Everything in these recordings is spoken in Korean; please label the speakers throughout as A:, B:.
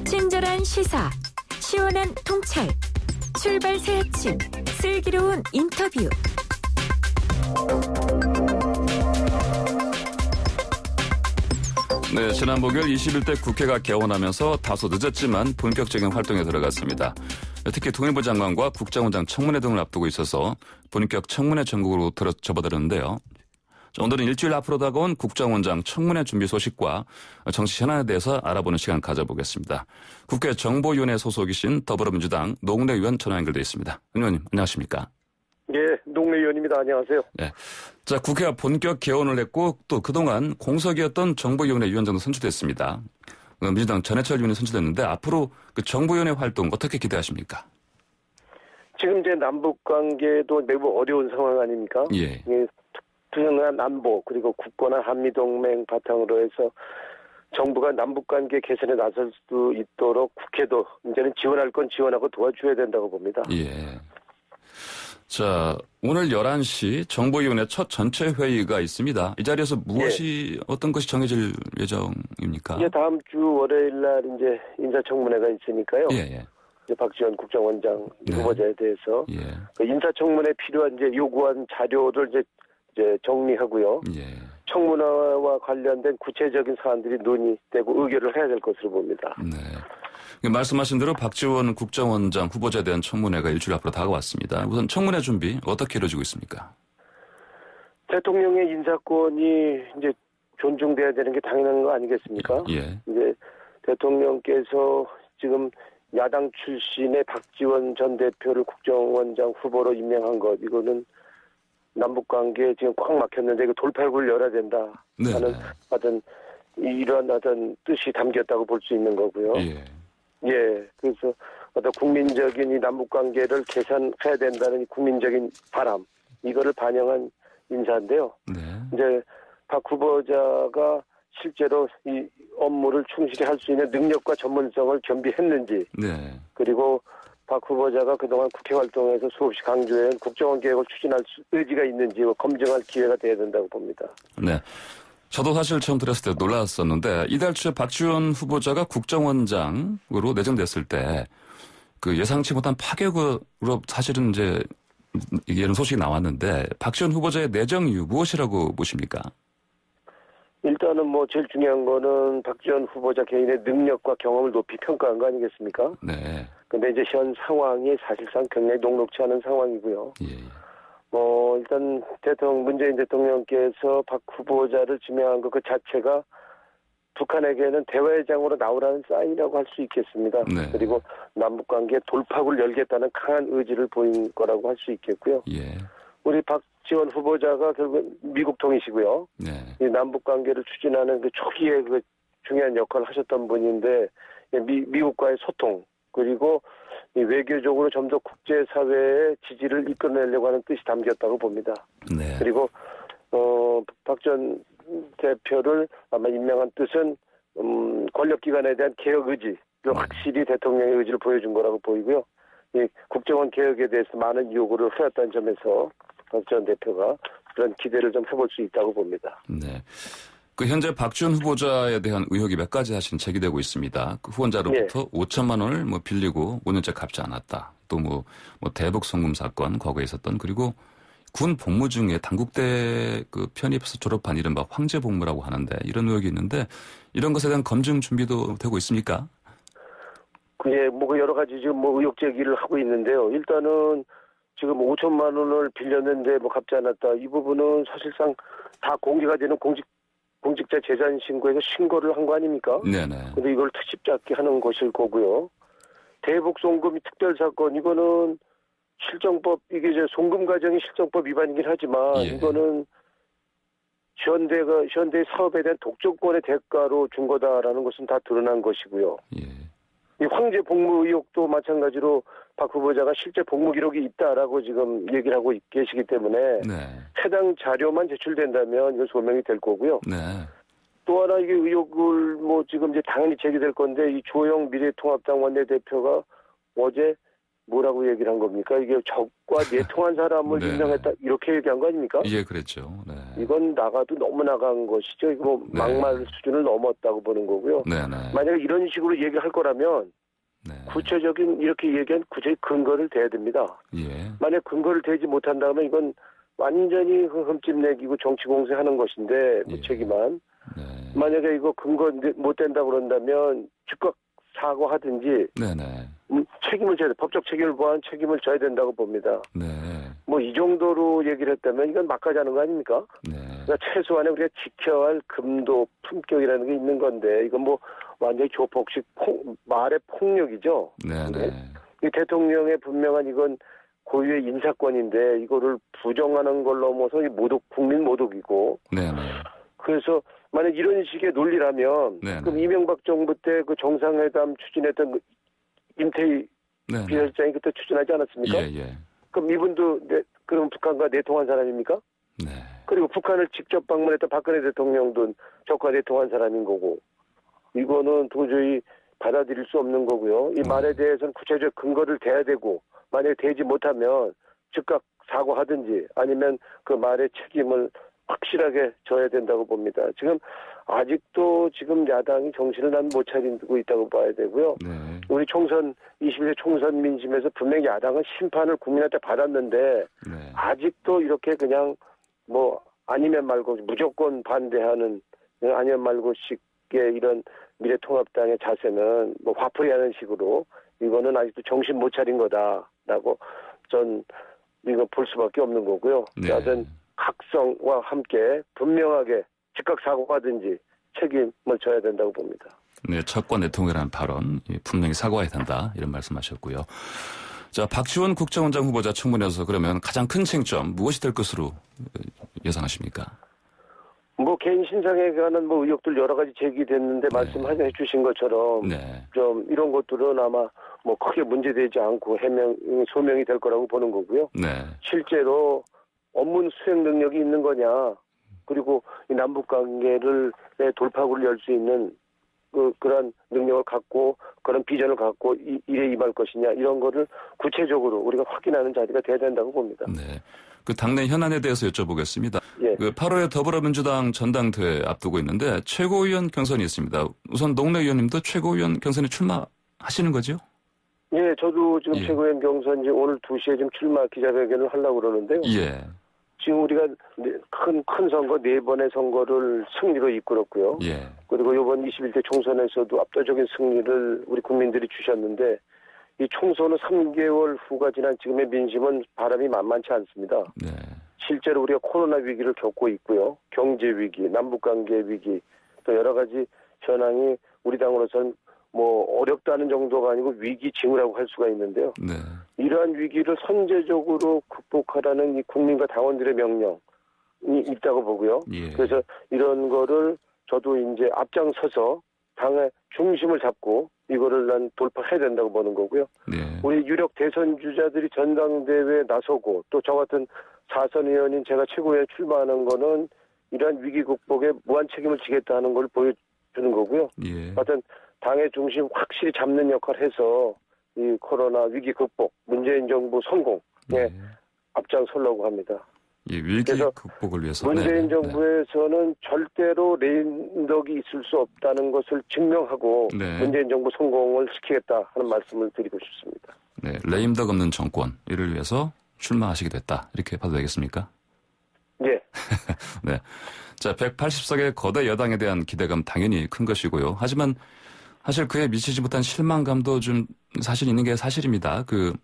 A: 친절한 시사, 시원한 통찰, 출발 새 아침, 슬기로운 인터뷰.
B: 네, 지난 목요일 21대 국회가 개원하면서 다소 늦었지만 본격적인 활동에 들어갔습니다. 특히 통일부 장관과 국정원장 청문회 등을 앞두고 있어서 본격 청문회 전국으로 접어들었는데요. 오늘은 일주일 앞으로 다가온 국정원장 청문회 준비 소식과 정치 현안에 대해서 알아보는 시간 가져보겠습니다. 국회 정보위원회 소속이신 더불어민주당 노웅래 의원 전화 연결되어 있습니다. 의원님 안녕하십니까?
C: 예, 노웅래 의원입니다. 안녕하세요.
B: 네. 자, 국회가 본격 개원을 했고 또 그동안 공석이었던 정보위원회 위원장도 선출됐습니다. 민주당 전해철 의원이 선출됐는데 앞으로 그 정보위원회 활동 어떻게 기대하십니까?
C: 지금 이제 남북 관계도 매우 어려운 상황 아닙니까?
B: 예.
C: 특별한 안보 그리고 굳건한 한미동맹 바탕으로 해서 정부가 남북관계 개선에 나설 수 있도록 국회도 이제는 지원할 건 지원하고 도와줘야 된다고 봅니다.
B: 예. 자, 오늘 11시 정보위원회 첫 전체 회의가 있습니다. 이 자리에서 무엇이 어떤 것이 정해질 예정입니까?
C: 이제 다음 주 월요일 날 이제 인사청문회가 있으니까요.
B: 예.
C: 이제 박지원 국정원장
B: 네.
C: 후보자에 대해서
B: 예.
C: 그 인사청문회에 필요한 이제 요구한 자료를 이제 정리하고요.
B: 예.
C: 청문회와 관련된 구체적인 사안들이 논의되고 의결을 해야 될 것으로 봅니다.
B: 네. 말씀하신 대로 박지원 국정원장 후보자에 대한 청문회가 일주일 앞으로 다가왔습니다. 우선 청문회 준비 어떻게 이루어지고 있습니까?
C: 대통령의 인사권이 이제 존중돼야 되는 게 당연한 거 아니겠습니까?
B: 예.
C: 이제 대통령께서 지금 야당 출신의 박지원 전 대표를 국정원장 후보로 임명한 것, 이거는 남북관계에 지금 꽉 막혔는데 이거 돌파구를 열어야 된다 하는 이러한 뜻이 담겼다고 볼 수 있는 거고요. 예, 그래서 국민적인 이 남북관계를 개선해야 된다는 이 국민적인 바람, 이거를 반영한 인사인데요.
B: 네.
C: 이제 박 후보자가 실제로 이 업무를 충실히 할 수 있는 능력과 전문성을 겸비했는지,
B: 네.
C: 그리고 박 후보자가 그동안 국회 활동에서 수없이 강조한 국정원 개혁을 추진할 의지가 있는지 검증할 기회가 돼야 된다고 봅니다.
B: 네. 저도 사실 처음 들었을 때 놀랐었는데 이달 초에 박지원 후보자가 국정원장으로 내정됐을 때 그 예상치 못한 파격으로 사실은 이제 이런 소식이 나왔는데 박지원 후보자의 내정 이유 무엇이라고 보십니까?
C: 일단은 제일 중요한 거는 박지원 후보자 개인의 능력과 경험을 높이 평가한 거 아니겠습니까?
B: 네.
C: 근데 이제 현 상황이 사실상 굉장히 녹록치 않은 상황이고요.
B: 예.
C: 일단 문재인 대통령께서 박 후보자를 지명한 것 그 자체가 북한에게는 대화의장으로 나오라는 사인이라고 할 수 있겠습니다.
B: 네.
C: 그리고 남북관계 돌파구를 열겠다는 강한 의지를 보인 거라고 할 수 있겠고요.
B: 예.
C: 우리 박지원 후보자가 결국 미국 통이시고요.
B: 네.
C: 이 남북관계를 추진하는 그 초기에 그 중요한 역할을 하셨던 분인데 미국과의 소통 그리고 이 외교적으로 좀 더 국제사회의 지지를 이끌어내려고 하는 뜻이 담겼다고 봅니다.
B: 네.
C: 그리고 박 전 대표를 아마 임명한 뜻은 권력기관에 대한 개혁 의지를 확실히 대통령의 의지를 보여준 거라고 보이고요. 이 국정원 개혁에 대해서 많은 요구를 해왔다는 점에서 박 전 대표가 그런 기대를 좀 해볼 수 있다고 봅니다.
B: 네. 그 현재 박지원 후보자에 대한 의혹이 몇 가지 사실 제기되고 있습니다. 그 후원자로부터 5천만 원을 빌리고 5년째 갚지 않았다. 또 대북 송금 사건 과거에 있었던 그리고 군 복무 중에 당국대 그 편입해서 졸업한 이른바 황제 복무라고 하는데 이런 의혹이 있는데 이런 것에 대한 검증 준비도 되고 있습니까?
C: 예, 여러 가지 지금 의혹 제기를 하고 있는데요. 일단은 지금 5천만 원을 빌렸는데 갚지 않았다. 이 부분은 사실상 다 공개가 되는 공직자 재산 신고에서 신고를 한 거 아닙니까?
B: 네네.
C: 근데 이걸 트집 잡게 하는 것일 거고요. 대북 송금이 특별 사건 이거는 실정법 이게 이제 송금 과정이 실정법 위반이긴 하지만 이거는 현대 사업에 대한 독점권의 대가로 준 거다라는 것은 다 드러난 것이고요. 이 황제 복무 의혹도 마찬가지로 박 후보자가 실제 복무 기록이 있다라고 지금 얘기를 하고 계시기 때문에 해당 자료만 제출된다면 이건 소명이 될 거고요. 또 하나 이게 의혹을 지금 이제 당연히 제기될 건데 이 조영 미래통합당 원내대표가 어제 뭐라고 얘기를 한 겁니까? 이게 적과 내통한 사람을
B: 네.
C: 임명했다 이렇게 얘기한 거 아닙니까?
B: 예, 그랬죠. 네.
C: 이건 나가도 너무 나간 것이죠. 이거 뭐
B: 네.
C: 막말 수준을 넘었다고 보는 거고요.
B: 네네.
C: 만약에 이런 식으로 얘기할 거라면
B: 네.
C: 구체적인 이렇게 얘기한 구체적인 근거를 대야 됩니다.
B: 예.
C: 만약 근거를 대지 못한다면 이건 완전히 흠집 내기고 정치 공세하는 것인데 무책임한.
B: 네.
C: 만약에 이거 근거 못 된다고 그런다면 즉각 사과하든지
B: 네네.
C: 책임을 져야 돼. 법적 책임을 보한 책임을 져야 된다고 봅니다.
B: 네.
C: 뭐 이 정도로 얘기를 했다면 이건 막가자는 거 아닙니까?
B: 네.
C: 그러니까 최소한의 우리가 지켜야 할 금도 품격이라는 게 있는 건데 이건 뭐 완전히 조폭식 말의 폭력이죠.
B: 네네.
C: 이 대통령의 분명한 이건 고유의 인사권인데 이거를 부정하는 걸 넘어서 이 모독 국민 모독이고.
B: 네네.
C: 그래서 만약 이런 식의 논리라면
B: 네네.
C: 그럼 이명박 정부 때 그 정상회담 추진했던 그 임태희
B: 네네.
C: 비서실장이 그때 추진하지 않았습니까?
B: 예.
C: 그럼 이분도 그럼 북한과 내통한 사람입니까?
B: 네.
C: 그리고 북한을 직접 방문했던 박근혜 대통령도 적과 내통한 사람인 거고 이거는 도저히 받아들일 수 없는 거고요. 이 말에 대해서는 구체적 근거를 대야 되고 만약에 대지 못하면 즉각 사과하든지 아니면 그 말의 책임을 확실하게 져야 된다고 봅니다. 지금 아직도 지금 야당이 정신을 난 못 차리고 있다고 봐야 되고요.
B: 네.
C: 우리 21대 총선 민심에서 분명히 야당은 심판을 국민한테 받았는데
B: 네.
C: 아직도 이렇게 그냥 뭐 아니면 말고 무조건 반대하는 아니면 말고식의 이런 미래통합당의 자세는 뭐 화풀이하는 식으로 이거는 아직도 정신 못 차린 거다라고 전 이거 볼 수밖에 없는 거고요.
B: 네.
C: 하여튼 각성과 함께 분명하게 즉각 사과하든지 책임을 져야 된다고 봅니다.
B: 네, 적과 내통이라는 발언 분명히 사과해야 된다 이런 말씀하셨고요. 자, 박지원 국정원장 후보자 청문회에서 그러면 가장 큰 쟁점 무엇이 될 것으로 예상하십니까?
C: 뭐 개인 신상에 관한 뭐 의혹들 여러 가지 제기됐는데
B: 네.
C: 말씀해 주신 것처럼
B: 네.
C: 좀 이런 것들은 아마 뭐 크게 문제되지 않고 소명이 될 거라고 보는 거고요.
B: 네.
C: 실제로 업무 수행 능력이 있는 거냐 그리고 이 남북 관계를 돌파구를 열 수 있는 그런 능력을 갖고 그런 비전을 갖고 일에 임할 것이냐 이런 거를 구체적으로 우리가 확인하는 자리가 돼야 된다고 봅니다.
B: 네. 그 당내 현안에 대해서 여쭤보겠습니다.
C: 예.
B: 그 8월에 더불어민주당 전당대회 앞두고 있는데 최고위원 경선이 있습니다. 우선 노웅래 의원님도 최고위원 경선에 출마하시는 거죠?
C: 예, 저도 지금
B: 예.
C: 최고위원 경선 이제 오늘 2시에 지금 출마 기자회견을 하려고 그러는데요.
B: 예.
C: 지금 우리가 큰 선거 4번의 선거를 승리로 이끌었고요.
B: 예.
C: 그리고 이번 21대 총선에서도 압도적인 승리를 우리 국민들이 주셨는데 이 총선은 3개월 후가 지난 지금의 민심은 바람이 만만치 않습니다.
B: 네.
C: 실제로 우리가 코로나 위기를 겪고 있고요. 경제 위기, 남북관계 위기, 또 여러 가지 현황이 우리 당으로서는 뭐 어렵다는 정도가 아니고 위기 징후라고 할 수가 있는데요.
B: 네.
C: 이러한 위기를 선제적으로 극복하라는 이 국민과 당원들의 명령이 있다고 보고요.
B: 예.
C: 그래서 이런 거를 저도 이제 앞장서서 당의 중심을 잡고 이거를 난 돌파해야 된다고 보는 거고요.
B: 네.
C: 우리 유력 대선 주자들이 전당대회에 나서고 또 저 같은 사선 의원인 제가 최고위원에 출마하는 거는 이러한 위기 극복에 무한 책임을 지겠다는 걸 보여주는 거고요.
B: 예.
C: 하여튼 당의 중심 확실히 잡는 역할을 해서 이 코로나 위기 극복, 문재인 정부 성공에
B: 네.
C: 앞장서려고 합니다.
B: 예, 위기
C: 그래서
B: 극복을 위해서.
C: 문재인
B: 네.
C: 정부에서는 절대로 레임덕이 있을 수 없다는 것을 증명하고
B: 네.
C: 문재인 정부 성공을 시키겠다 하는 말씀을 드리고 싶습니다.
B: 네. 레임덕 없는 정권 이를 위해서 출마하시게 됐다. 이렇게 봐도 되겠습니까?
C: 예.
B: 네. 자, 180석의 거대 여당에 대한 기대감 당연히 큰 것이고요. 하지만 사실 그에 미치지 못한 실망감도 좀 사실 있는 게 사실입니다. 그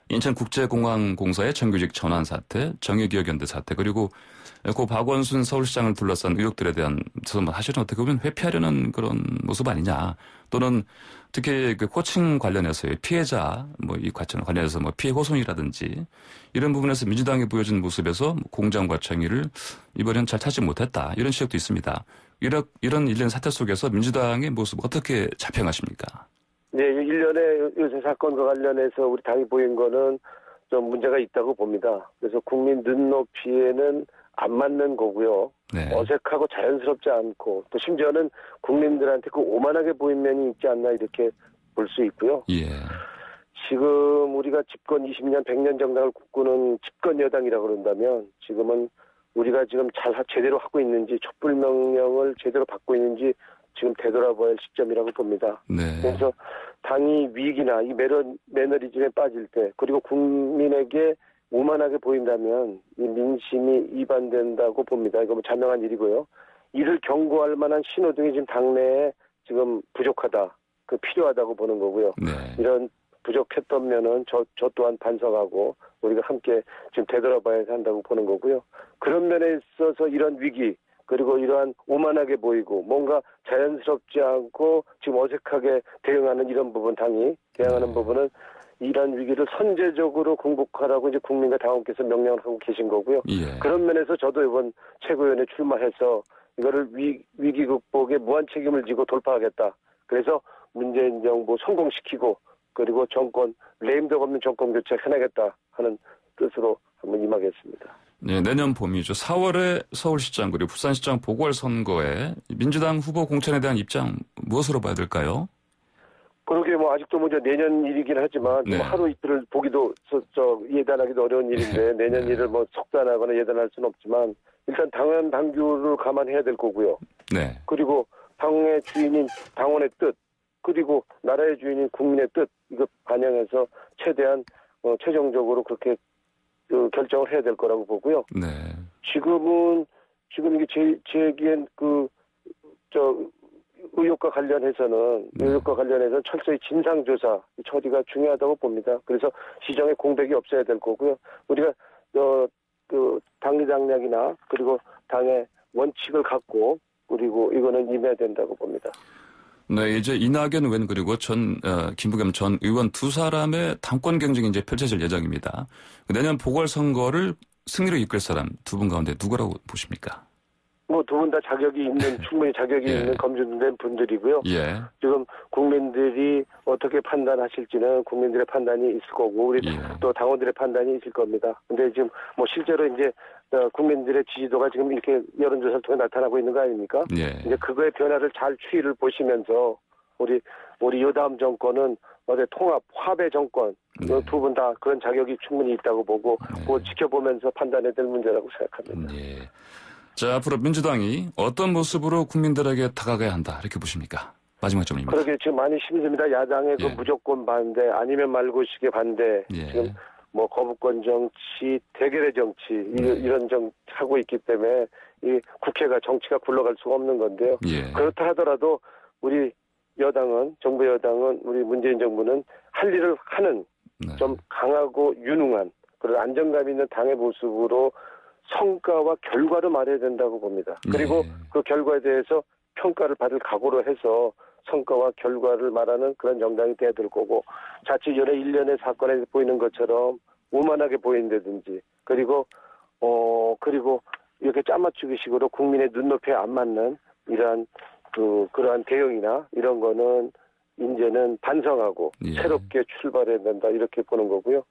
B: 인천국제공항공사의 정규직 전환 사태, 정의기억연대 사태, 그리고 고 박원순 서울시장을 둘러싼 의혹들에 대한 사실은 어떻게 보면 회피하려는 그런 모습 아니냐. 또는 특히 그 코칭 관련해서의 피해자, 뭐 이 과정 관련해서 뭐 피해 호송이라든지 이런 부분에서 민주당이 보여준 모습에서 공정과 정의를 이번엔 잘 찾지 못했다. 이런 지적도 있습니다. 이런 일련 사태 속에서 민주당의 모습 어떻게 자평하십니까?
C: 네, 일련의 요새 사건과 관련해서 우리 당이 보인 거는 좀 문제가 있다고 봅니다. 그래서 국민 눈높이에는 안 맞는 거고요.
B: 네.
C: 어색하고 자연스럽지 않고 또 심지어는 국민들한테 그 오만하게 보인 면이 있지 않나 이렇게 볼 수 있고요.
B: 예.
C: 지금 우리가 집권 20년, 100년 정당을 꿈꾸는 집권 여당이라고 그런다면 지금은 우리가 지금 제대로 하고 있는지 촛불 명령을 제대로 받고 있는지 지금 되돌아봐야 할 시점이라고 봅니다.
B: 네.
C: 그래서 당이 위기나 이 매너리즘에 빠질 때 그리고 국민에게 오만하게 보인다면 이 민심이 이반된다고 봅니다. 이거 뭐 자명한 일이고요. 이를 경고할 만한 신호등이 지금 당내에 지금 부족하다, 필요하다고 보는 거고요.
B: 네.
C: 이런 부족했던 면은 저 또한 반성하고 우리가 함께 지금 되돌아봐야 한다고 보는 거고요. 그런 면에 있어서 이런 위기 그리고 이러한 오만하게 보이고 뭔가 자연스럽지 않고 지금 어색하게 대응하는 이런 부분 당이 대응하는 부분은 이런 위기를 선제적으로 극복하라고 이제 국민과 당원께서 명령을 하고 계신 거고요.
B: 예.
C: 그런 면에서 저도 이번 최고위원회 출마해서 이거를 위기 극복에 무한 책임을 지고 돌파하겠다. 그래서 문재인 정부 성공시키고 그리고 정권 레임덕 없는 정권 교체 해내겠다 하는 뜻으로 한번 임하겠습니다.
B: 네, 내년 봄이죠. 4월에 서울시장 그리고 부산시장 보궐선거에 민주당 후보 공천에 대한 입장 무엇으로 봐야 될까요?
C: 그러게 뭐 아직도 먼저 내년 일이긴 하지만
B: 네.
C: 하루 이틀을 보기도 예단하기도 어려운 일인데 내년 일을 뭐 속단하거나 예단할 수는 없지만 일단 당원 당규를 감안해야 될 거고요.
B: 네.
C: 그리고 당의 주인인 당원의 뜻 그리고 나라의 주인인 국민의 뜻 이거 반영해서 최대한 최종적으로 그렇게 결정을 해야 될 거라고 보고요.
B: 네.
C: 지금 이게 제기엔 의혹과 관련해서는 철저히 진상조사 처리가 중요하다고 봅니다. 그래서 시정에 공백이 없어야 될 거고요. 우리가 당리당략이나 그리고 당의 원칙을 갖고 그리고 이거는 임해야 된다고 봅니다.
B: 네, 이제 이낙연 의원 그리고 김부겸 전 의원 두 사람의 당권 경쟁이 이제 펼쳐질 예정입니다. 내년 보궐선거를 승리로 이끌 사람 두 분 가운데 누구라고 보십니까?
C: 뭐 두 분 다 충분히 자격이
B: 예.
C: 있는 검증된 분들이고요.
B: 예.
C: 지금 국민들이 어떻게 판단하실지는 국민들의 판단이 있을 거고 우리
B: 예.
C: 또 당원들의 판단이 있을 겁니다. 근데 지금 뭐 실제로 이제 국민들의 지지도가 지금 이렇게 여론조사를 통해 나타나고 있는 거 아닙니까?
B: 예.
C: 이제 그거의 변화를 잘 추이를 보시면서 우리 여다음 정권은 통합 화배 정권 두 분 다 그런 자격이 충분히 있다고 보고 그거 지켜보면서 판단해야 될 문제라고 생각합니다.
B: 예. 자, 앞으로 민주당이 어떤 모습으로 국민들에게 다가가야 한다 이렇게 보십니까? 마지막 점입니다.
C: 그러게 지금 많이 힘듭니다. 야당의
B: 예.
C: 무조건 반대 아니면 말고식의 반대
B: 예.
C: 지금 뭐 거부권 정치 대결의 정치 이런 하고 있기 때문에 이 국회가 정치가 굴러갈 수가 없는 건데요.
B: 예.
C: 그렇다 하더라도 우리 정부 여당은 우리 문재인 정부는 할 일을 하는
B: 네.
C: 좀 강하고 유능한 그런 안정감 있는 당의 모습으로 성과와 결과를 말해야 된다고 봅니다. 그리고
B: 네.
C: 그 결과에 대해서 평가를 받을 각오로 해서 성과와 결과를 말하는 그런 정당이 돼야 될 거고 자칫 연애 1년의 사건에 보이는 것처럼 오만하게 보인다든지 그리고 이렇게 짜맞추기식으로 국민의 눈높이에 안 맞는 그러한 대응이나 이런 거는 이제는 반성하고
B: 예.
C: 새롭게 출발해야 된다 이렇게 보는 거고요.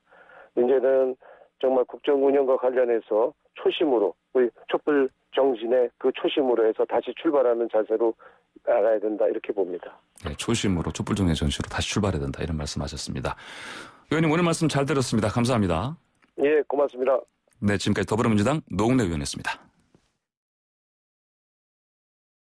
C: 이제는 정말 국정 운영과 관련해서 초심으로 우리 촛불 정신의 그 초심으로 해서 다시 출발하는 자세로 나가야 된다 이렇게 봅니다.
B: 네, 초심으로 촛불정의 전시로 다시 출발해야 된다 이런 말씀하셨습니다. 의원님 오늘 말씀 잘 들었습니다. 감사합니다.
C: 예, 고맙습니다.
B: 네, 지금까지 더불어민주당 노웅래 의원이었습니다.